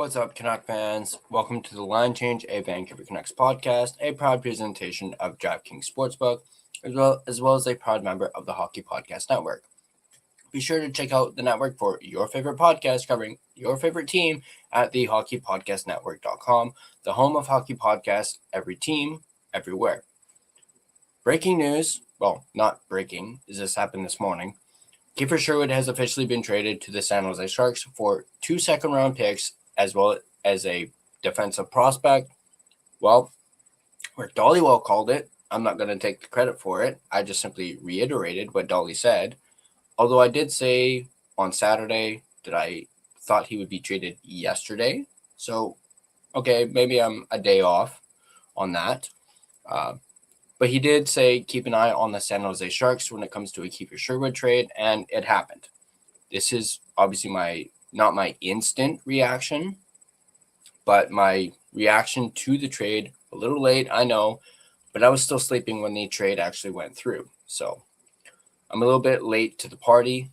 What's up, Canuck fans? Welcome to the Line Change, a Vancouver Canucks podcast, a proud presentation of DraftKings Sportsbook, as well as a proud member of the Hockey Podcast Network. Be sure to check out the network for your favorite podcast covering your favorite team at thehockeypodcastnetwork.com, the home of hockey podcasts, every team, everywhere. Breaking news, well, not breaking, this happened this morning. Kiefer Sherwood has officially been traded to the San Jose Sharks for 2 second-round picks as well as a defensive prospect. Well, Rick Dollywell called it. I'm not going to take the credit for it. I just simply reiterated what Dolly said. Although I did say on Saturday that I thought he would be traded yesterday. So, okay, maybe I'm a day off on that. But he did say keep an eye on the San Jose Sharks when it comes to a Kiefer Sherwood trade, and it happened. This is obviously not my instant reaction, but my reaction to the trade. A little late, I know, but I was still sleeping when the trade actually went through. So I'm a little bit late to the party.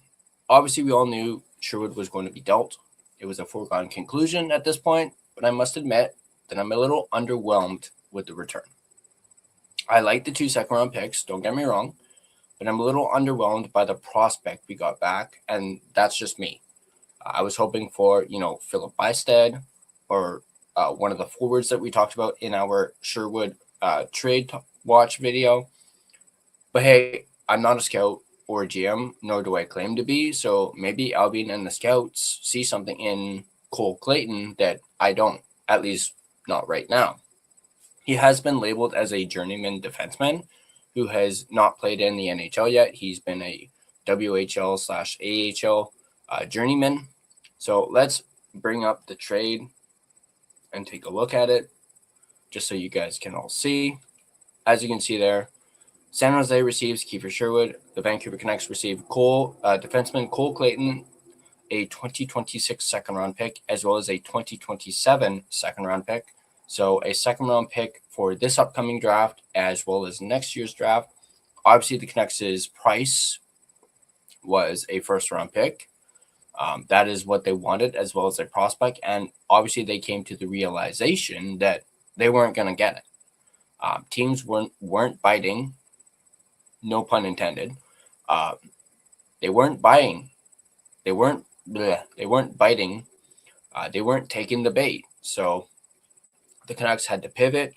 Obviously, we all knew Sherwood was going to be dealt. It was a foregone conclusion at this point, but I must admit that I'm a little underwhelmed with the return. I like the 2 second-round picks, don't get me wrong, but I'm a little underwhelmed by the prospect we got back, and that's just me. I was hoping for, Philip Bystead or one of the forwards that we talked about in our Sherwood trade watch video. But hey, I'm not a scout or a GM, nor do I claim to be. So maybe Albion and the scouts see something in Cole Clayton that I don't, at least not right now. He has been labeled as a journeyman defenseman who has not played in the NHL yet. He's been a WHL/AHL journeyman. So let's bring up the trade and take a look at it just so you guys can all see. As you can see there, San Jose receives Kiefer Sherwood. The Vancouver Canucks receive defenseman Cole Clayton, a 2026 second-round pick, as well as a 2027 second-round pick. So a second-round pick for this upcoming draft, as well as next year's draft. Obviously, the Canucks' price was a first-round pick. That is what they wanted, as well as a prospect. And obviously, they came to the realization that they weren't going to get it. Teams weren't biting. No pun intended. They weren't buying. They weren't biting. They weren't taking the bait. So the Canucks had to pivot.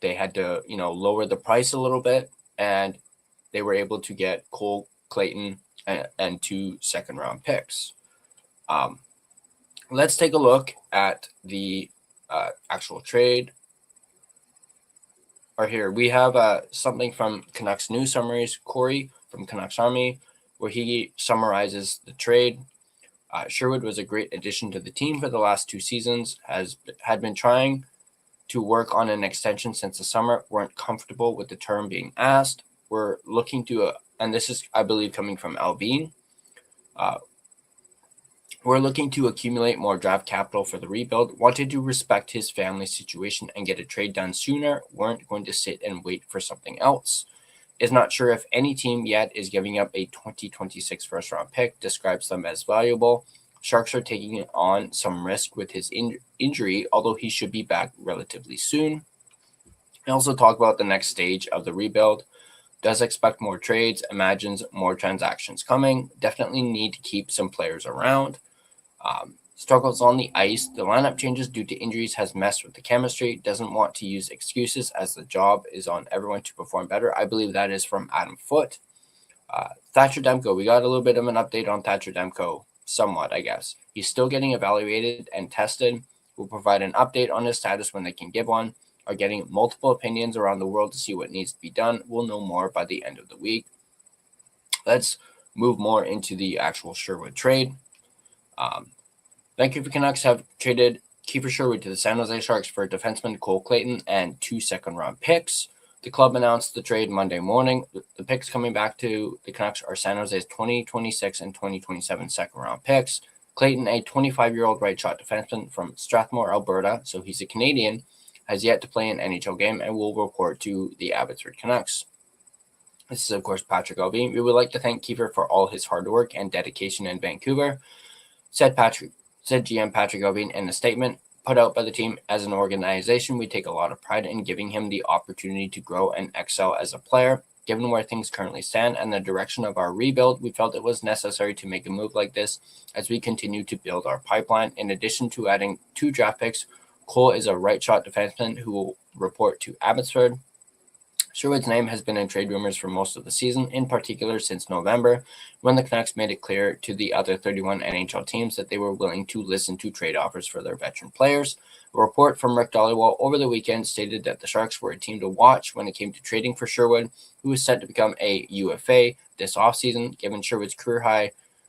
They had to, lower the price a little bit, and they were able to get Cole Clayton and 2 second-round picks. Let's take a look at the actual trade. Or here we have something from Canucks News Summaries, Corey from Canucks Army, where he summarizes the trade. Sherwood was a great addition to the team for the last 2 seasons, had been trying to work on an extension since the summer, weren't comfortable with the term being asked. We're looking to, and this is, I believe, coming from Alvin, we're looking to accumulate more draft capital for the rebuild, wanted to respect his family situation and get a trade done sooner, weren't going to sit and wait for something else. Is not sure if any team yet is giving up a 2026 first-round pick, describes them as valuable. Sharks are taking on some risk with his injury, although he should be back relatively soon. We also talk about the next stage of the rebuild. Does expect more trades, imagines more transactions coming. Definitely need to keep some players around. Struggles on the ice. The lineup changes due to injuries has messed with the chemistry. Doesn't want to use excuses as the job is on everyone to perform better. I believe that is from Adam Foote. Thatcher Demko. We got a little bit of an update on Thatcher Demko. Somewhat, I guess. He's still getting evaluated and tested. We'll provide an update on his status when they can give one. Are getting multiple opinions around the world to see what needs to be done. We'll know more by the end of the week. Let's move more into the actual Sherwood trade. Vancouver Canucks have traded Kiefer Sherwood to the San Jose Sharks for defenseman Cole Clayton and 2 second-round picks. The club announced the trade Monday morning. The picks coming back to the Canucks are San Jose's 2026 and 2027 second-round picks. Clayton, a 25-year-old right-shot defenseman from Strathmore, Alberta, so he's a Canadian, has yet to play an NHL game and will report to the Abbotsford Canucks. This is, of course, Patrick Alvin. We would like to thank Kiefer for all his hard work and dedication in Vancouver, said Patrick said GM Patrick Ovine in a statement put out by the team. As an organization, we take a lot of pride in giving him the opportunity to grow and excel as a player. Given where things currently stand and the direction of our rebuild, we felt it was necessary to make a move like this as we continue to build our pipeline. In addition to adding 2 draft picks, Cole is a right-shot defenseman who will report to Abbotsford. Sherwood's name has been in trade rumors for most of the season, in particular since November, when the Canucks made it clear to the other 31 NHL teams that they were willing to listen to trade offers for their veteran players. A report from Rick Dollywall over the weekend stated that the Sharks were a team to watch when it came to trading for Sherwood, who is set to become a UFA this offseason, given Sherwood's career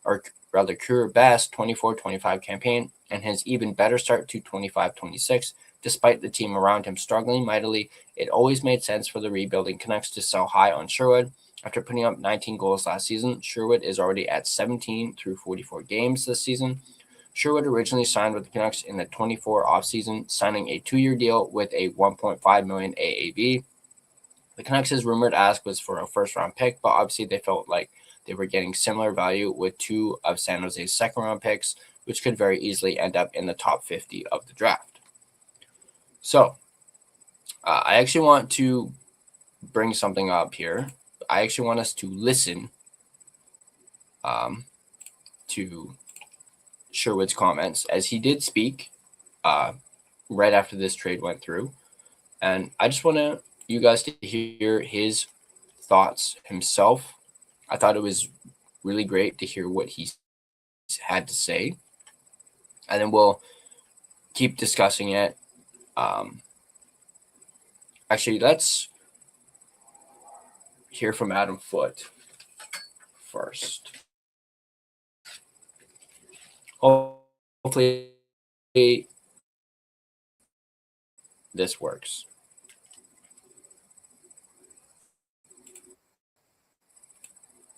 best 24-25 campaign and his even better start to 25-26. Despite the team around him struggling mightily, it always made sense for the rebuilding Canucks to sell high on Sherwood. After putting up 19 goals last season, Sherwood is already at 17 through 44 games this season. Sherwood originally signed with the Canucks in the 24 offseason, signing a 2-year deal with a $1.5 million AAV. The Canucks' rumored ask was for a first-round pick, but obviously they felt like they were getting similar value with 2 of San Jose's second-round picks, which could very easily end up in the top 50 of the draft. So, I actually want to bring something up here. I actually want us to listen to Sherwood's comments, as he did speak right after this trade went through. And I just want you guys to hear his thoughts himself. I thought it was really great to hear what he had to say. And then we'll keep discussing it. Actually, let's hear from Adam Foote first. Hopefully this works.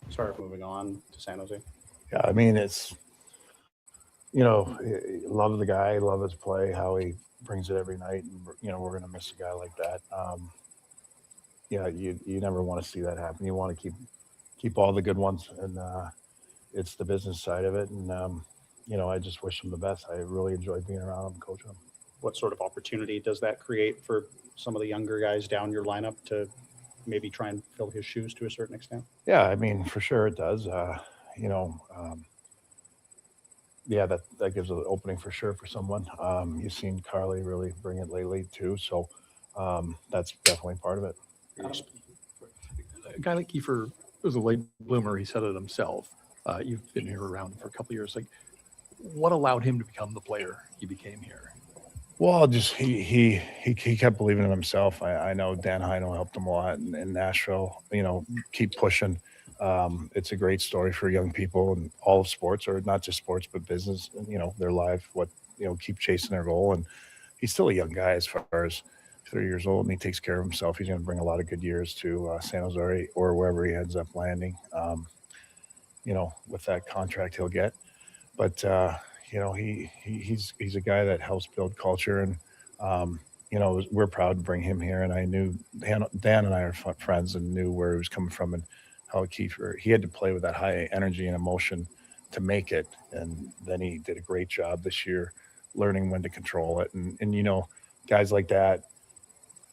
Sorry, moving on to San Jose. Yeah, I mean, it's, love the guy, love his play, how he brings it every night. And, we're going to miss a guy like that. You never want to see that happen. You want to keep all the good ones. And it's the business side of it. And, I just wish him the best. I really enjoyed being around him, coaching him. What sort of opportunity does that create for some of the younger guys down your lineup to maybe try and fill his shoes to a certain extent? Yeah, I mean, for sure it does. That gives an opening for sure for someone. You've seen Carly really bring it lately too, so that's definitely part of it. A guy like Kiefer was a late bloomer. He said it himself. You've been here around for a couple of years. Like, what allowed him to become the player he became here? Well, just he kept believing in himself. I know Dan Heino helped him a lot in Nashville. Keep pushing. It's a great story for young people in all of sports, or not just sports, but business. Their life. Keep chasing their goal. And he's still a young guy as far as 30 years old, and he takes care of himself. He's going to bring a lot of good years to San Jose or wherever he ends up landing. With that contract he'll get, but. He's a guy that helps build culture, and we're proud to bring him here. And I knew Dan and I are friends, and knew where he was coming from and how he had to play with that high energy and emotion to make it. And then he did a great job this year, learning when to control it. And guys like that,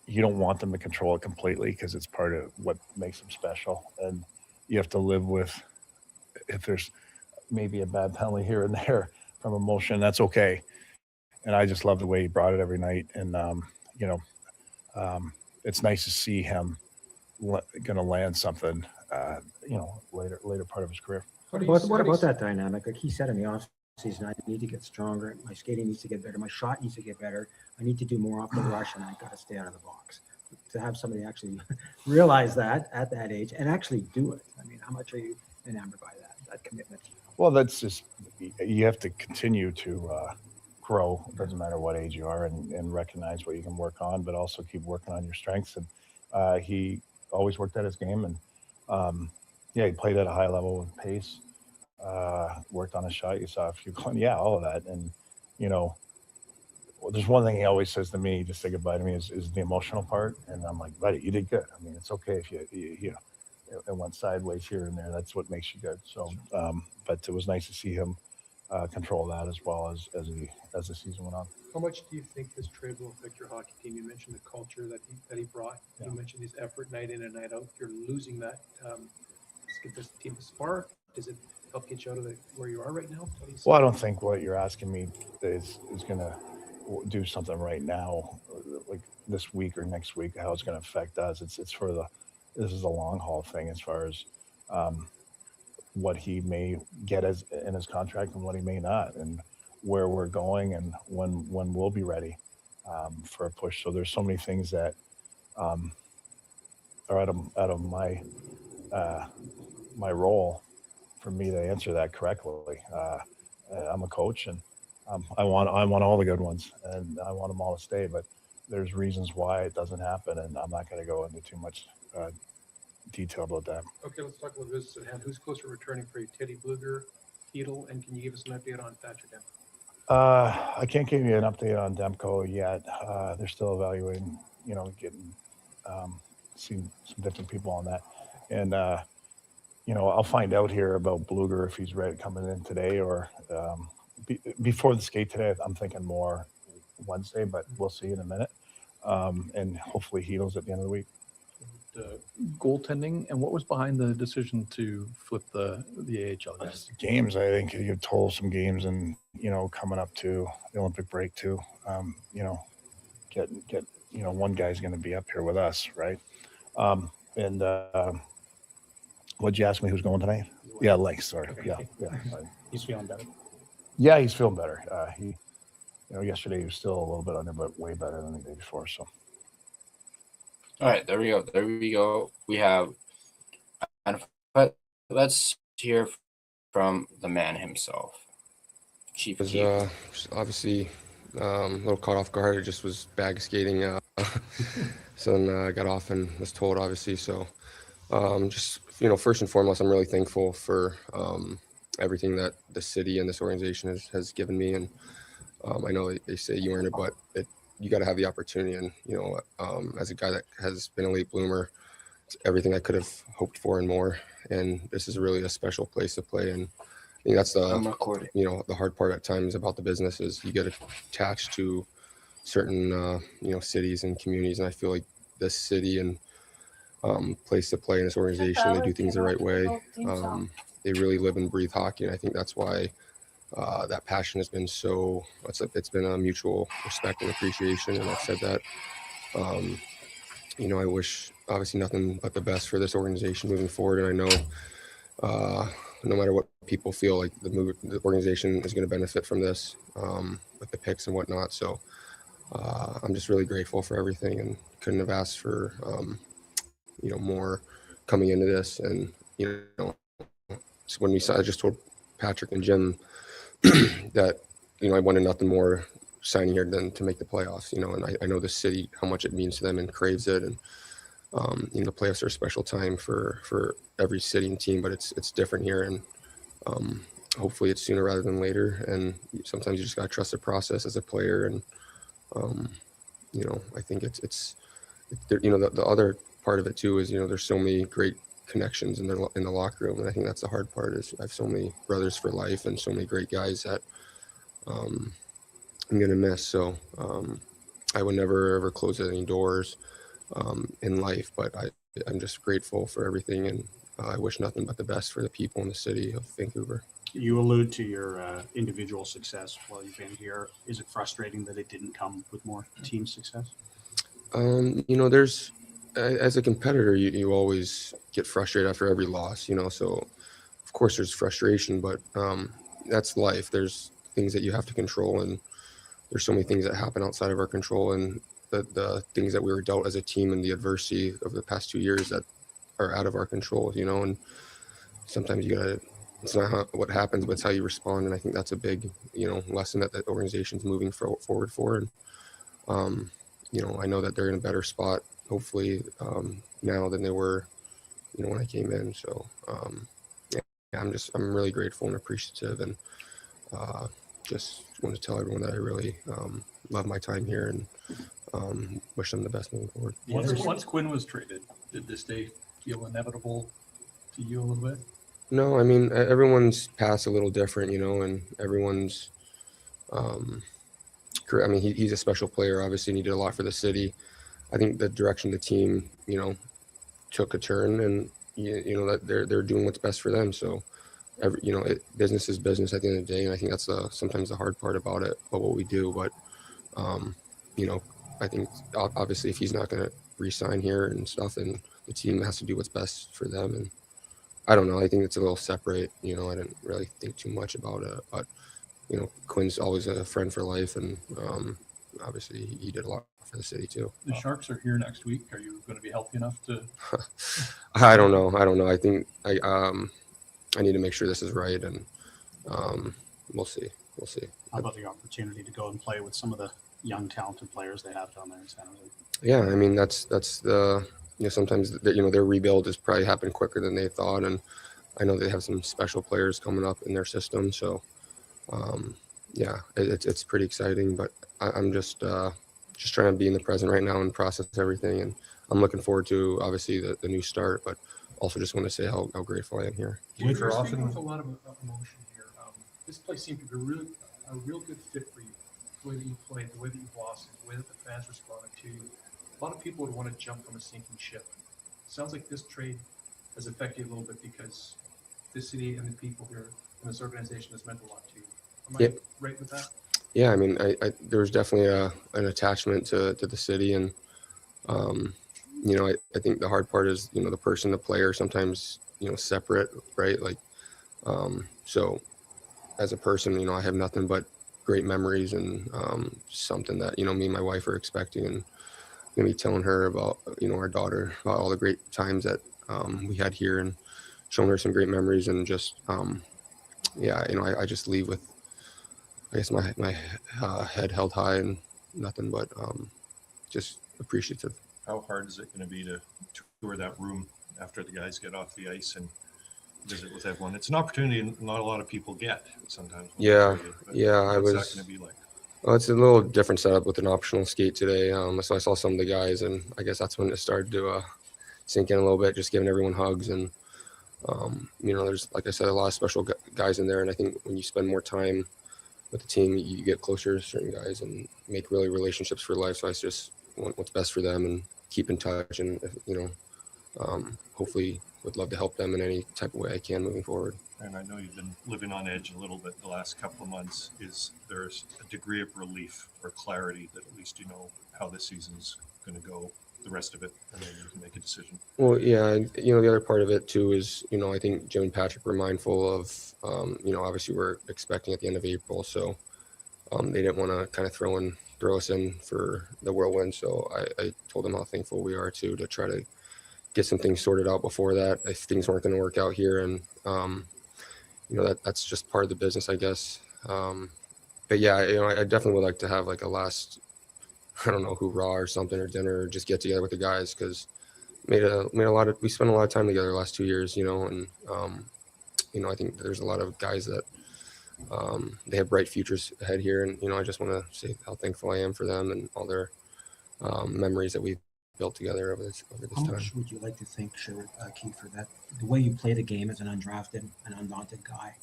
you don't want them to control it completely, because it's part of what makes them special. And you have to live with, if there's maybe a bad penalty here and there from emotion, that's okay. And I just love the way he brought it every night. And, it's nice to see him going to land something, later part of his career. What about that dynamic? Like he said in the off season, I need to get stronger. My skating needs to get better. My shot needs to get better. I need to do more off the rush, and I got to stay out of the box. To have somebody actually realize that at that age and actually do it. I mean, how much are you enamored by that commitment? Well, that's just, you have to continue to grow. It doesn't matter what age you are, and recognize what you can work on, but also keep working on your strengths. And he always worked at his game, and he played at a high level with pace, worked on his shot. You saw a few, all of that. And, there's one thing he always says to me, just say goodbye to me, is the emotional part. And I'm like, buddy, you did good. I mean, it's okay if you it went sideways here and there. That's what makes you good. So, but it was nice to see him control that as well as the season went on. How much do you think this trade will affect your hockey team? You mentioned the culture that he brought. Yeah. You mentioned his effort night in and night out. You're losing that. Does it get this team a spark? Does it help get you out of where you are right now? What do you Well, I don't think what you're asking me is going to do something right now, like this week or next week, how it's going to affect us. It's for this is a long haul thing as far as what he may get as in his contract and what he may not, and where we're going and when we'll be ready for a push. So there's so many things that are out of my my role for me to answer that correctly. I'm a coach, and I want all the good ones, and I want them all to stay. But there's reasons why it doesn't happen, and I'm not going to go into too much detail about that. Okay, let's talk about business at hand. Who's closer to returning for you, Teddy Bluger, Heedle, and can you give us an update on Patrick Dempsey? I can't give you an update on Demko yet. They're still evaluating, getting seeing some different people on that, and I'll find out here about Bluger if he's ready coming in today or before the skate today. I'm thinking more Wednesday, but we'll see in a minute. And hopefully Heedles at the end of the week. Goaltending, and what was behind the decision to flip the AHL guys? Games, I think you told some games, and coming up to the Olympic break too. Get one guy's going to be up here with us, right? And what'd you ask me? Who's going tonight? Yeah, Link. Sorry. Okay. Yeah. He's feeling better. Yeah, he's feeling better. He, yesterday he was still a little bit under, but way better than the day before. So. All right, there we go. We have, but let's hear from the man himself, Chief. Obviously a little caught off guard. It just was bag skating. So then I got off and was told, obviously. So just first and foremost, I'm really thankful for everything that the city and this organization has given me. And I know they say you earn it, but you got to have the opportunity. And, as a guy that has been a late bloomer, it's everything I could have hoped for and more. And this is really a special place to play. And I think that's the hard part at times about the business is you get attached to certain, cities and communities. And I feel like this city and place to play in this organization, they do things the right way. They really live and breathe hockey. And I think that's why that passion has been it's been a mutual respect and appreciation. And I've said that, I wish obviously nothing but the best for this organization moving forward. And I know no matter what people feel, like the organization is going to benefit from this with the picks and whatnot. So I'm just really grateful for everything and couldn't have asked for, more coming into this. And, when I just told Patrick and Jim that, I wanted nothing more signing here than to make the playoffs, and I know the city, how much it means to them and craves it. And, the playoffs are a special time for every city and team, but it's different here. And hopefully it's sooner rather than later. And sometimes you just got to trust the process as a player. And, I think it's the other part of it too is, there's so many great connections in the locker room. And I think that's the hard part is I have so many brothers for life and so many great guys that I'm going to miss. So I would never, ever close any doors in life, but I'm just grateful for everything. And I wish nothing but the best for the people in the city of Vancouver. You allude to your individual success while you've been here. Is it frustrating that it didn't come with more team success? There's, as a competitor, you always get frustrated after every loss, so of course there's frustration, but that's life. There's things that you have to control, and there's so many things that happen outside of our control, and the things that we were dealt as a team and the adversity of the past 2 years that are out of our control, and sometimes it's not what happens, but it's how you respond. And I think that's a big, lesson that the organization's moving forward for. And, I know that they're in a better spot, hopefully, now than they were, when I came in. So, I'm really grateful and appreciative, and just want to tell everyone that I really love my time here and wish them the best moving forward. Once Quinn was traded, did this day feel inevitable to you a little bit? No, I mean everyone's path's a little different, and everyone's. I mean, he's a special player. Obviously, and he did a lot for the city. I think the direction the team, took a turn, and that they're doing what's best for them. So, business is business at the end of the day, and I think that's sometimes the hard part about it, about what we do. But, um, you know, I think obviously if he's not going to re-sign here and stuff, then the team has to do what's best for them. And I don't know. I think it's a little separate. I didn't really think too much about it, but Quinn's always a friend for life, and obviously he did a lot for the city too. The Sharks are here next week. Are you going to be healthy enough to? I don't know. I think I need to make sure this is right, and we'll see. How about the opportunity to go and play with some of the young, talented players they have down there in San Jose? Yeah, I mean that's the sometimes their rebuild has probably happened quicker than they thought, and I know they have some special players coming up in their system, so yeah, it's pretty exciting. But I'm just trying to be in the present right now and process everything, and I'm looking forward to obviously the new start, but also just want to say how grateful I am here. You're speaking with a lot of emotion here. This place seemed to be a real good fit for you. The way that you played, the way that you blossomed, the way that the fans responded to you. A lot of people would want to jump from a sinking ship. Sounds like this trade has affected you a little bit because this city and the people here and this organization has meant a lot to you. Am I right with that? Yeah, I mean, I there was definitely an attachment to the city, and I think the hard part is the person, the player, sometimes separate, right? Like, so as a person, I have nothing but great memories, and something that me and my wife are expecting, and gonna be telling her about our daughter, about all the great times that we had here, and showing her some great memories, and just I just leave with, I guess, my head held high and nothing but just appreciative. How hard is it going to be to tour that room after the guys get off the ice and visit with everyone? It's an opportunity not a lot of people get sometimes. Yeah, What's that going to be like? Well, it's a little different setup with an optional skate today. So I saw some of the guys, and I guess that's when it started to sink in a little bit, just giving everyone hugs. And, there's, like I said, a lot of special guys in there. And I think when you spend more time with the team, you get closer to certain guys and make really relationships for life. So I just want what's best for them and keep in touch. And, hopefully would love to help them in any type of way I can moving forward. And I know you've been living on edge a little bit the last couple of months. Is there's a degree of relief or clarity that at least how this season's going to go, the rest of it, and then you can make a decision? Well, yeah, and the other part of it too is, I think Jim and Patrick were mindful of, obviously we're expecting at the end of April, so they didn't want to kind of throw us in for the whirlwind. So I told them how thankful we are to try to get some things sorted out before that, if things weren't going to work out here, and that's just part of the business, I guess. But yeah, I definitely would like to have like a last, I don't know, hoorah or something, or dinner, or just get together with the guys, because we spent a lot of time together the last 2 years, and I think there's a lot of guys that they have bright futures ahead here, and I just want to say how thankful I am for them and all their memories that we've built together over this How time. much would you like to think, Sherwood, Kiefer, that the way you play the game as an undrafted and undaunted guy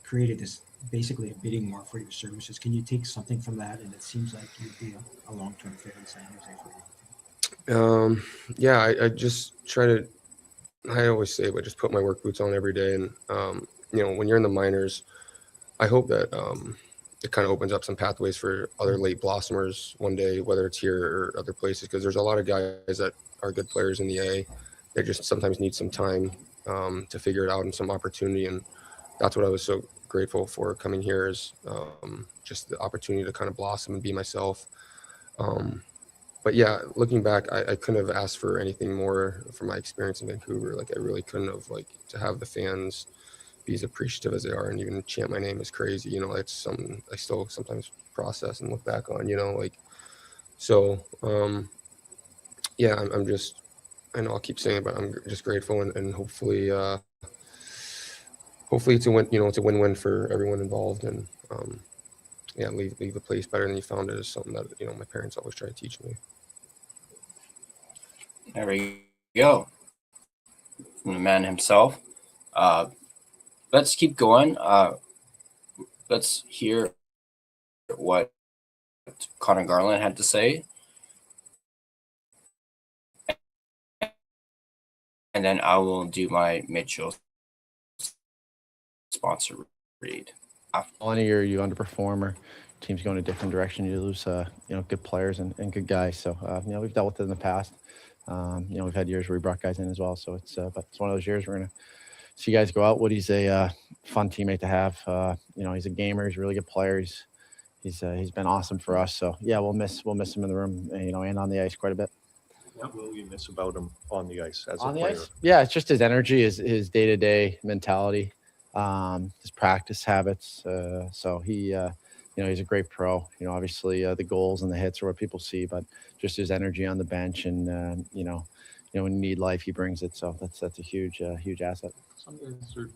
created this basically a bidding war for your services? Can you take something from that? And it seems like you'd be a long-term fit in San Jose for you. Yeah, I just try to, I always say, but just put my work boots on every day. And, when you're in the minors, I hope that it kind of opens up some pathways for other late blossomers one day, whether it's here or other places, because there's a lot of guys that are good players in the A. They just sometimes need some time to figure it out and some opportunity. And that's what I was so grateful for coming here, is just the opportunity to kind of blossom and be myself. But yeah, looking back, I couldn't have asked for anything more from my experience in Vancouver. Like, I really couldn't have, to have the fans be as appreciative as they are and even chant my name is crazy. It's something I still sometimes process and look back on, so yeah, I'm just, I know I'll keep saying it, but I'm just grateful, and hopefully it's a win, it's a win-win for everyone involved, and yeah, leave the place better than you found it is something that, my parents always try to teach me. There we go. From the man himself. Let's keep going. Let's hear what Connor Garland had to say, and then I will do my Mitchell sponsor read. One year you underperform or teams go in a different direction, you lose good players and good guys. So we've dealt with it in the past. We've had years where we brought guys in as well. So but it's one of those years we're gonna see guys go out. Woody's a fun teammate to have. He's a gamer. He's a really good player. He's been awesome for us. So yeah, we'll miss him in the room, and on the ice quite a bit. What will you miss about him on the ice as On a the player? ice? Yeah, it's just his energy, his day-to-day mentality, his practice habits. So he, he's a great pro. Obviously the goals and the hits are what people see, but just his energy on the bench and when you need life, he brings it. So that's a huge asset. Some guys are,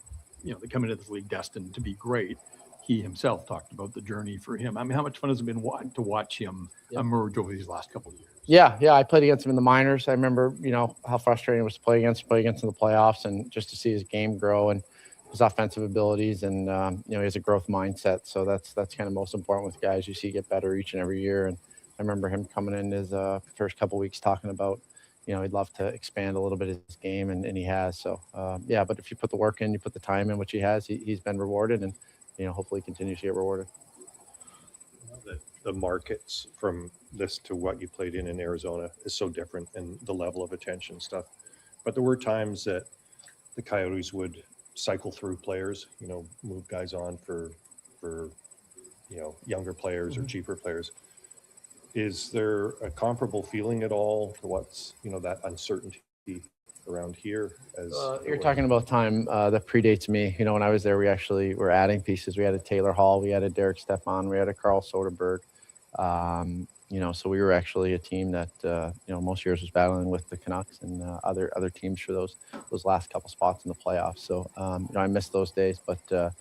they come into this league destined to be great. He himself talked about the journey for him. I mean, how much fun has it been to watch him emerge over these last couple of years? Yeah. I played against him in the minors. I remember, how frustrating it was to play against in the playoffs, and just to see his game grow and his offensive abilities, and he has a growth mindset. So that's kind of most important with guys. You see get better each and every year. And I remember him coming in his first couple of weeks talking about, he'd love to expand a little bit his game, and he has. So but if you put the work in, you put the time in, which he has, he's been rewarded, and hopefully continues to get rewarded. The markets from this to what you played in Arizona is so different, and the level of attention stuff. But there were times that the Coyotes would cycle through players, move guys on for younger players or cheaper players. Is there a comparable feeling at all to what's, that uncertainty around here? As you're talking about time that predates me. When I was there, we actually were adding pieces. We had a Taylor Hall, we had a Derek Stepan, we had a Carl Soderberg. So we were actually a team that most years was battling with the Canucks and other teams for those last couple spots in the playoffs. So I miss those days, but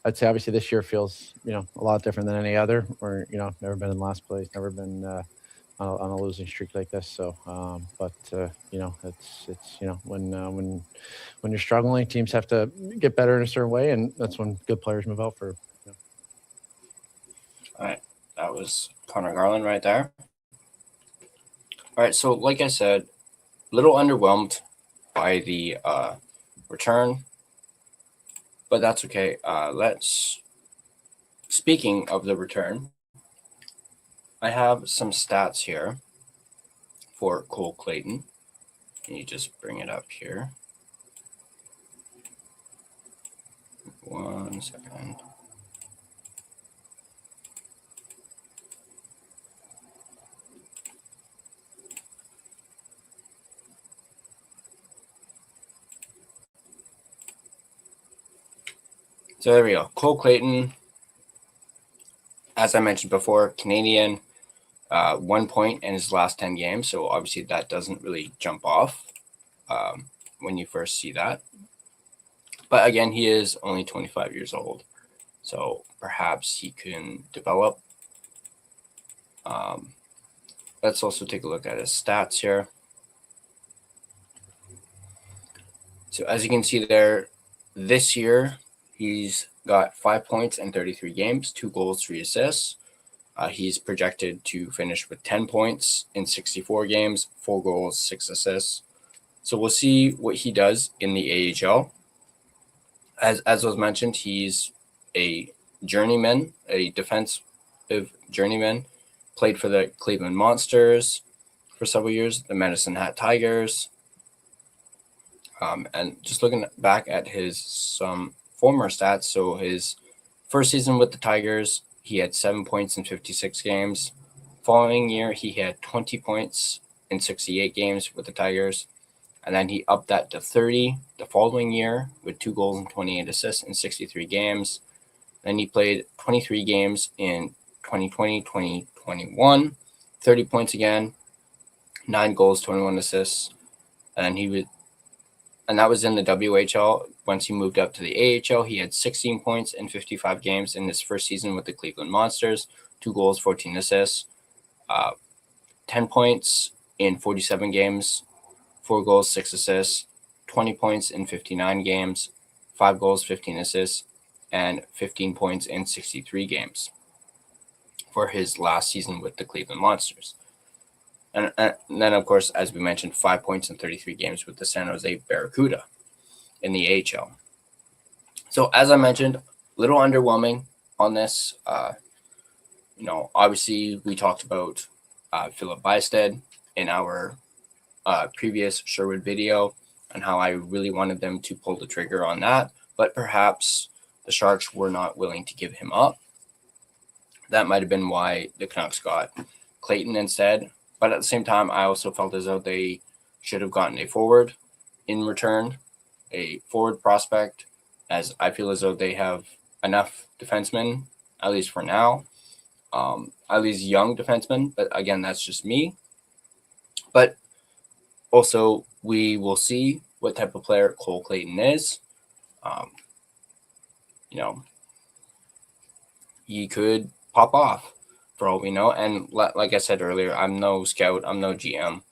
I'd say obviously this year feels a lot different than any other. We're never been in last place, never been on a losing streak like this. So it's when you're struggling, teams have to get better in a certain way, and that's when good players move out for. All right, that was Connor Garland right there. All right, so like I said, a little underwhelmed by the return, but that's okay. Speaking of the return, I have some stats here for Cole Clayton. Can you just bring it up here? 1 second. So there we go. Cole Clayton, as I mentioned before, Canadian, 1 point in his last 10 games. So obviously that doesn't really jump off when you first see that. But again, he is only 25 years old. So perhaps he can develop. Let's also take a look at his stats here. So as you can see there, this year, he's got 5 points in 33 games, 2 goals, 3 assists. He's projected to finish with 10 points in 64 games, 4 goals, 6 assists. So we'll see what he does in the AHL. As was mentioned, he's a journeyman, a defensive journeyman. Played for the Cleveland Monsters for several years, the Medicine Hat Tigers. And just looking back at his some former stats, so his first season with the Tigers, he had 7 points in 56 games. Following year, he had 20 points in 68 games with the Tigers. And then he upped that to 30 the following year with 2 goals and 28 assists in 63 games. Then he played 23 games in 2020, 2021, 30 points again, 9 goals, 21 assists. And that was in the WHL. Once he moved up to the AHL, he had 16 points in 55 games in his first season with the Cleveland Monsters, 2 goals, 14 assists, 10 points in 47 games, 4 goals, 6 assists, 20 points in 59 games, 5 goals, 15 assists, and 15 points in 63 games for his last season with the Cleveland Monsters. And then, of course, as we mentioned, 5 points in 33 games with the San Jose Barracuda in the AHL. So, as I mentioned, a little underwhelming on this. Obviously, we talked about Philip Bystead in our previous Sherwood video and how I really wanted them to pull the trigger on that, but perhaps the Sharks were not willing to give him up. That might have been why the Canucks got Clayton instead. But at the same time, I also felt as though they should have gotten a forward in return, a forward prospect, as I feel as though they have enough defensemen, at least for now, at least young defensemen. But again, that's just me. But also, we will see what type of player Cole Clayton is. He could pop off for all we know. And like I said earlier, I'm no scout, I'm no GM.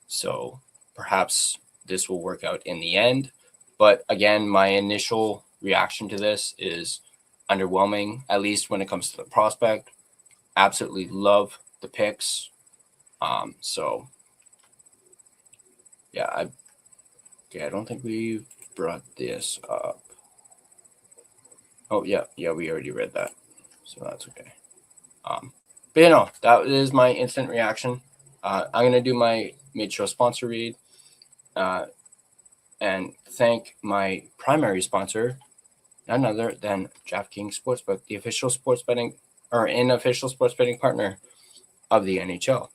So perhaps this will work out in the end. But again, my initial reaction to this is underwhelming, at least when it comes to the prospect. Absolutely love the picks. I don't think we brought this up. Oh, yeah, we already read that. So that's okay. But that is my instant reaction. I'm going to do my mid-show sponsor read and thank my primary sponsor, none other than DraftKings Sportsbook, the official sports betting partner of the NHL.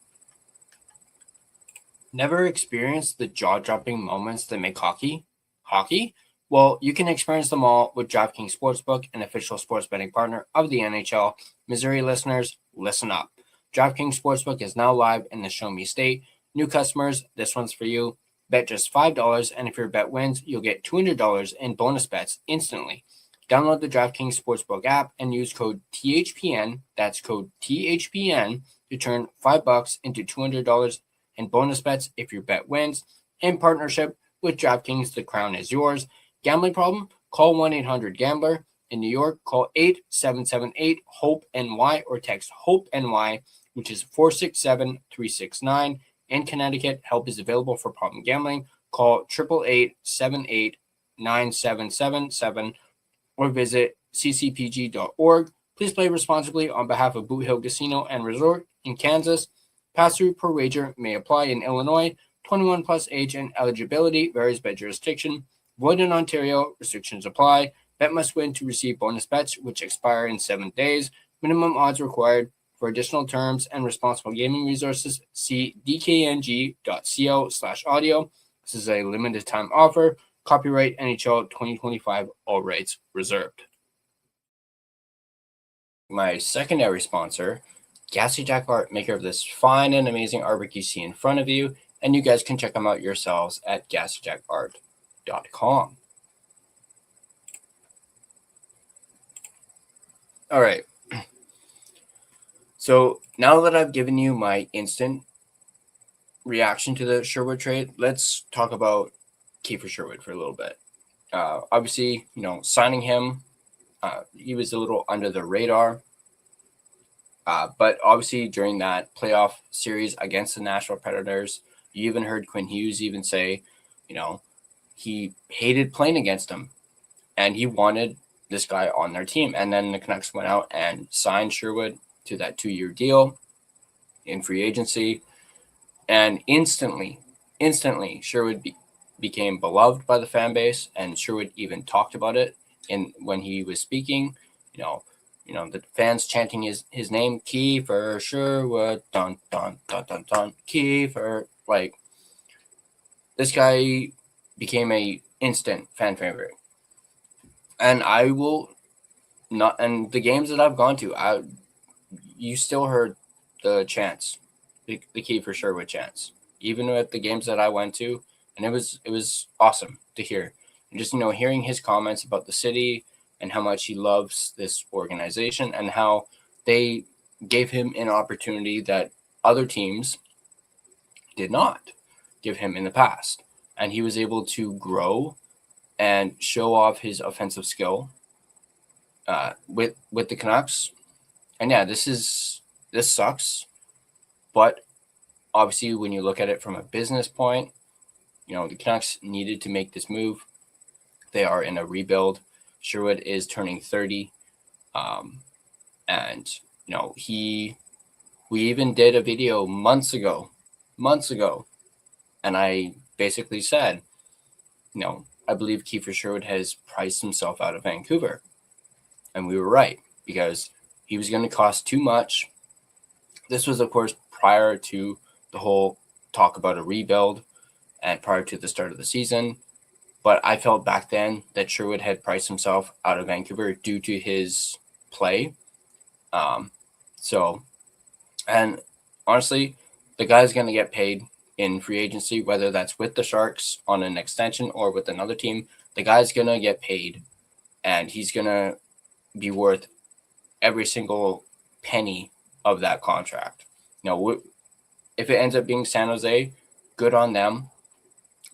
Never experienced the jaw-dropping moments that make hockey? Well, you can experience them all with DraftKings Sportsbook, an official sports betting partner of the NHL. Missouri listeners, listen up. DraftKings Sportsbook is now live in the Show Me State. New customers, this one's for you. Bet just $5, and if your bet wins, you'll get $200 in bonus bets instantly. Download the DraftKings Sportsbook app and use code THPN, that's code THPN, to turn $5 into $200 in bonus bets if your bet wins. In partnership with DraftKings, the crown is yours. Gambling problem? Call 1-800-GAMBLER. In New York, call 877-8-HOPE-NY or text HOPE-NY, which is 467-369. In Connecticut, help is available for problem gambling. Call 888-78-9777 or visit ccpg.org. Please play responsibly on behalf of Boot Hill Casino and Resort in Kansas. Pass-through per wager may apply in Illinois. 21 plus age and eligibility varies by jurisdiction. Void in Ontario. Restrictions apply. Bet must win to receive bonus bets, which expire in 7 days. Minimum odds required. For additional terms and responsible gaming resources, see dkng.co/audio. This is a limited time offer. Copyright NHL 2025, all rights reserved. My secondary sponsor, Gassy Jack Art, maker of this fine and amazing artwork you see in front of you, and you guys can check them out yourselves at GassyJackArt.com. All right. So now that I've given you my instant reaction to the Sherwood trade, let's talk about Kiefer Sherwood for a little bit. Obviously, signing him, he was a little under the radar. But obviously during that playoff series against the Nashville Predators, you even heard Quinn Hughes even say, he hated playing against him and he wanted this guy on their team. And then the Canucks went out and signed Sherwood to that 2-year deal in free agency. And instantly, Sherwood became beloved by the fan base, and Sherwood even talked about it when he was speaking. The fans chanting his name, Kiefer Sherwood, dun dun dun dun dun, Kiefer. Like, this guy became a instant fan favorite. And I will not, and the games that I've gone to, you still heard the chants, the Kiefer Sherwood chants, even at the games that I went to, and it was awesome to hear. And just hearing his comments about the city and how much he loves this organization and how they gave him an opportunity that other teams did not give him in the past, and he was able to grow and show off his offensive skill with the Canucks. And yeah, this sucks, but obviously when you look at it from a business point, the Canucks needed to make this move. They are in a rebuild. Sherwood is turning 30, and we even did a video months ago, and I basically said, I believe Kiefer Sherwood has priced himself out of Vancouver. And we were right, because he was going to cost too much. This was, of course, prior to the whole talk about a rebuild and prior to the start of the season. But I felt back then that Sherwood had priced himself out of Vancouver due to his play. And honestly, the guy's going to get paid in free agency, whether that's with the Sharks on an extension or with another team. The guy's going to get paid, and he's going to be worth every single penny of that contract. If it ends up being San Jose, good on them.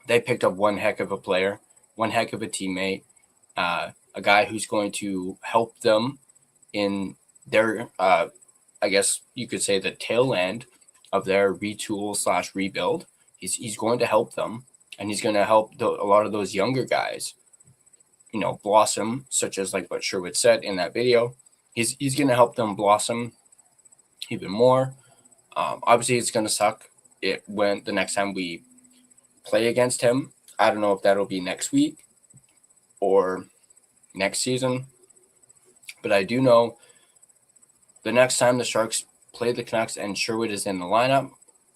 They picked up one heck of a player, one heck of a teammate, a guy who's going to help them in their, I guess you could say, the tail end of their retool/rebuild. He's going to help them, and he's going to help a lot of those younger guys, blossom, such as like what Sherwood said in that video. He's going to help them blossom even more. Obviously, it's going to suck when the next time we play against him. I don't know if that'll be next week or next season, but I do know the next time the Sharks play the Canucks and Sherwood is in the lineup,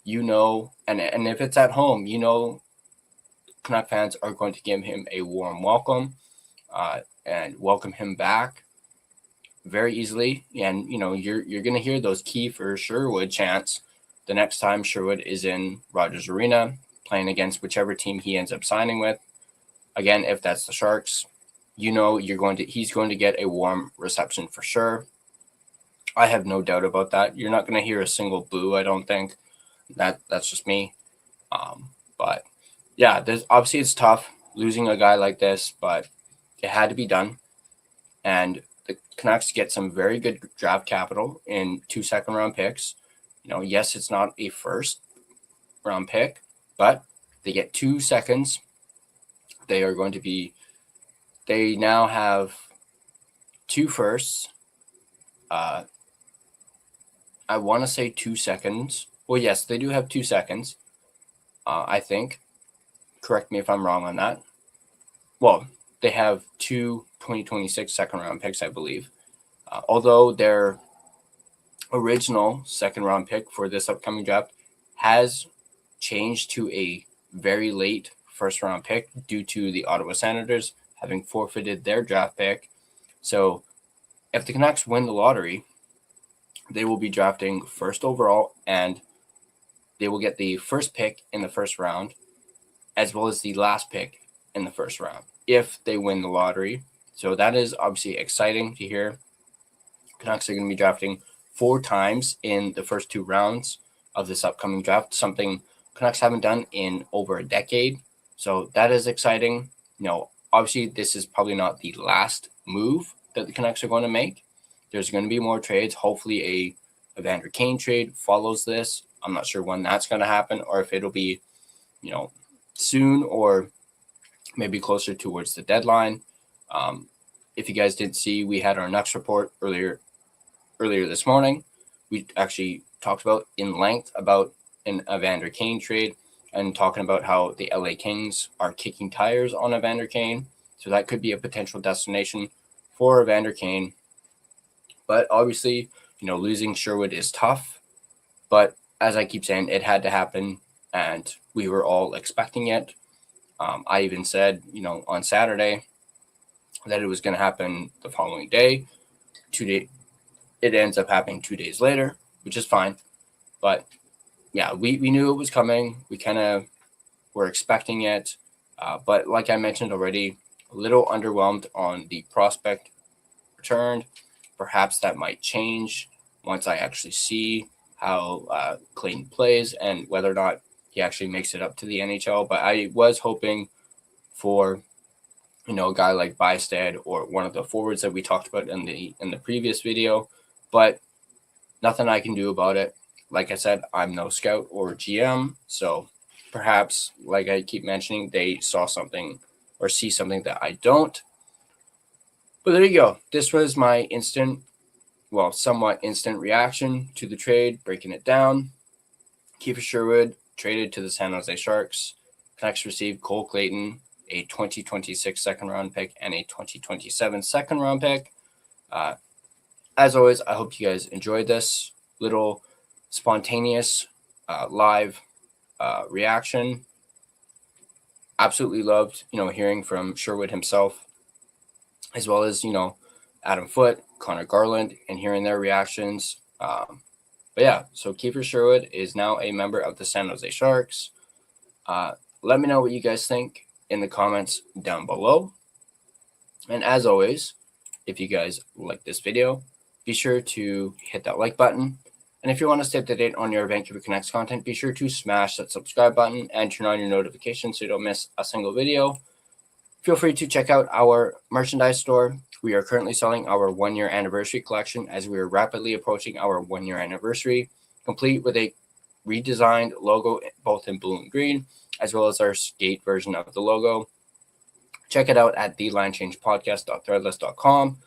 and if it's at home, Canuck fans are going to give him a warm welcome and welcome him back very easily. And, you're going to hear those Kiefer Sherwood chants the next time Sherwood is in Rogers Arena playing against whichever team he ends up signing with. Again, if that's the Sharks, he's going to get a warm reception for sure. I have no doubt about that. You're not going to hear a single boo, I don't think. That's just me. But yeah, obviously it's tough losing a guy like this, but it had to be done. And the Canucks get some very good draft capital in 2 second-round picks. Yes, it's not a first-round pick, but they get 2 seconds. They now have 2 firsts. I want to say 2 seconds. Well, yes, they do have 2 seconds, I think. Correct me if I'm wrong on that. Well, they have 2 2026 second-round picks, I believe. Although their original second-round pick for this upcoming draft has changed to a very late first-round pick due to the Ottawa Senators having forfeited their draft pick. So if the Canucks win the lottery, they will be drafting first overall, and they will get the first pick in the first round, as well as the last pick in the first round, if they win the lottery. So that is obviously exciting to hear. Canucks are going to be drafting 4 times in the first 2 rounds of this upcoming draft, something Canucks haven't done in over a decade. So that is exciting. Obviously, this is probably not the last move that the Canucks are going to make. There's going to be more trades. Hopefully a Evander Kane trade follows this. I'm not sure when that's going to happen, or if it'll be, soon or maybe closer towards the deadline. If you guys didn't see, we had our Nucks report earlier this morning. We actually talked about in length about an Evander Kane trade and talking about how the LA Kings are kicking tires on Evander Kane. So that could be a potential destination for Evander Kane. But obviously, losing Sherwood is tough. But as I keep saying, it had to happen, and we were all expecting it. I even said, on Saturday that it was going to happen the following day. It ends up happening 2 days later, which is fine. But yeah, we knew it was coming. We kind of were expecting it. But like I mentioned already, a little underwhelmed on the prospect return. Perhaps that might change once I actually see how Clayton plays and whether or not he actually makes it up to the NHL. But I was hoping for, a guy like Bystad or one of the forwards that we talked about in the previous video, but nothing I can do about it. Like I said, I'm no scout or GM, so perhaps, like I keep mentioning, they saw something or see something that I don't. But there you go. This was my somewhat instant reaction to the trade, breaking it down. Kiefer Sherwood traded to the San Jose Sharks. Canucks received Cole Clayton, a 2026 second-round pick, and a 2027 second-round pick. As always, I hope you guys enjoyed this little spontaneous live reaction. Absolutely loved, hearing from Sherwood himself, as well as, Adam Foote, Connor Garland, and hearing their reactions. But yeah, so Kiefer Sherwood is now a member of the San Jose Sharks. Let me know what you guys think in the comments down below. And as always, if you guys like this video, be sure to hit that like button. And if you want to stay up to date on your Vancouver Canucks content, be sure to smash that subscribe button and turn on your notifications so you don't miss a single video. Feel free to check out our merchandise store. We are currently selling our 1-year anniversary collection as we are rapidly approaching our 1-year anniversary, complete with a redesigned logo both in blue and green, as well as our skate version of the logo. Check it out at thelinechangepodcast.threadless.com.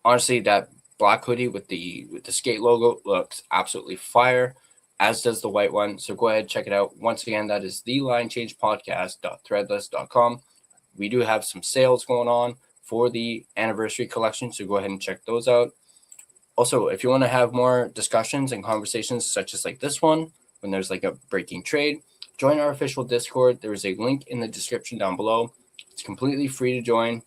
Honestly, that black hoodie with the skate logo looks absolutely fire, as does the white one. So go ahead, check it out. Once again, that is thelinechangepodcast.threadless.com. We do have some sales going on for the anniversary collection, so go ahead and check those out. Also, if you want to have more discussions and conversations such as like this one, when there's like a breaking trade, join our official Discord. There is a link in the description down below. It's completely free to join.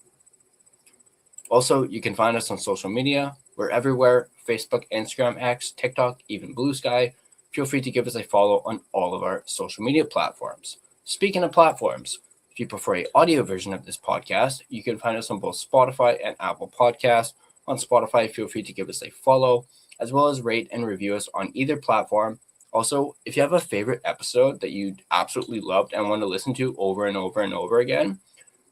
Also, you can find us on social media. We're everywhere: Facebook, Instagram, X, TikTok, even Blue Sky. Feel free to give us a follow on all of our social media platforms. Speaking of platforms, if you prefer an audio version of this podcast, you can find us on both Spotify and Apple Podcasts. On Spotify, feel free to give us a follow, as well as rate and review us on either platform. Also, if you have a favorite episode that you absolutely loved and want to listen to over and over and over again,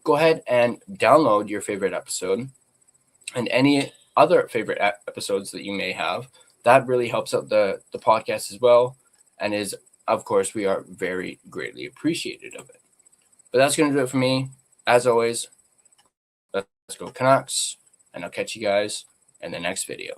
go ahead and download your favorite episode and any other favorite episodes that you may have. That really helps out the podcast as well, and is, of course, we are very greatly appreciative of it. But that's going to do it for me. As always, let's go Canucks, and I'll catch you guys in the next video.